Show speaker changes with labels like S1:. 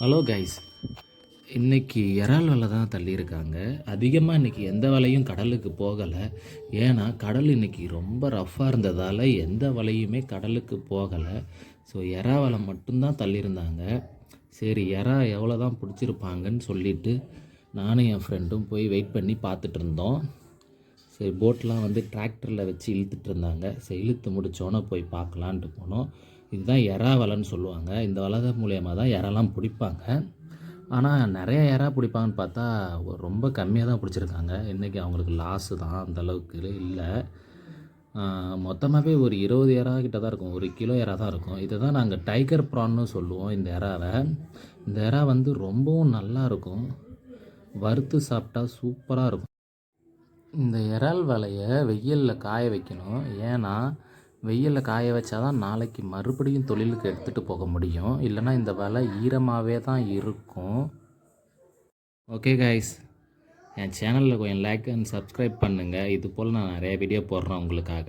S1: Hello guys, இன்றைக்கி இறால் வலை தான் தள்ளியிருக்காங்க. அதிகமாக இன்றைக்கி எந்த வலையும் கடலுக்கு போகலை. ஏன்னா கடல் இன்றைக்கி ரொம்ப ரஃப்பாக இருந்ததால் எந்த வலையுமே கடலுக்கு போகலை. ஸோ எறா வலை மட்டும்தான் தள்ளியிருந்தாங்க. சரி, எறா எவ்வளோ தான் பிடிச்சிருப்பாங்கன்னு சொல்லிவிட்டு நானும் என் ஃப்ரெண்டும் போய் வெயிட் பண்ணி பார்த்துட்டு இருந்தோம். சரி, போட்லாம் வந்து டிராக்டரில் வச்சு இழுத்துட்டு இருந்தாங்க. சரி, இழுத்து முடித்தோன்னே போய் பார்க்கலான்ட்டு போனோம். இதுதான் எறா வலைன்னு சொல்லுவாங்க. இந்த வலை மூலயமா தான் எறாலாம் பிடிப்பாங்க. ஆனால் நிறைய எறா பிடிப்பாங்கன்னு பார்த்தா ரொம்ப கம்மியாக தான் பிடிச்சிருக்காங்க. இன்றைக்கி அவங்களுக்கு லாஸு தான், அந்தளவுக்கு இல்லை. மொத்தமாகவே ஒரு 20 எறா கிட்ட தான் இருக்கும். 1 கிலோ எறா தான் இருக்கும். இதை தான் நாங்கள் டைகர் ப்ரான்னு சொல்லுவோம் இந்த எறாவை. இந்த எறா வந்து ரொம்பவும் நல்லாயிருக்கும். வறுத்து சாப்பிட்டா சூப்பராக இருக்கும். இந்த இறால் வலையை வெயிலில் காய வைக்கணும். ஏன்னா வெயிலில் காய வச்சா தான் நாளைக்கு மறுபடியும் தொழிலுக்கு எடுத்துகிட்டு போக முடியும். இல்லைனா இந்த வலை ஈரமாகவே தான் இருக்கும். ஓகே கைஸ், என் சேனலில் கொஞ்சம் லைக் அண்ட் சப்ஸ்கிரைப் பண்ணுங்கள். இது போல் நான் நிறைய வீடியோ போடுறேன் உங்களுக்காக.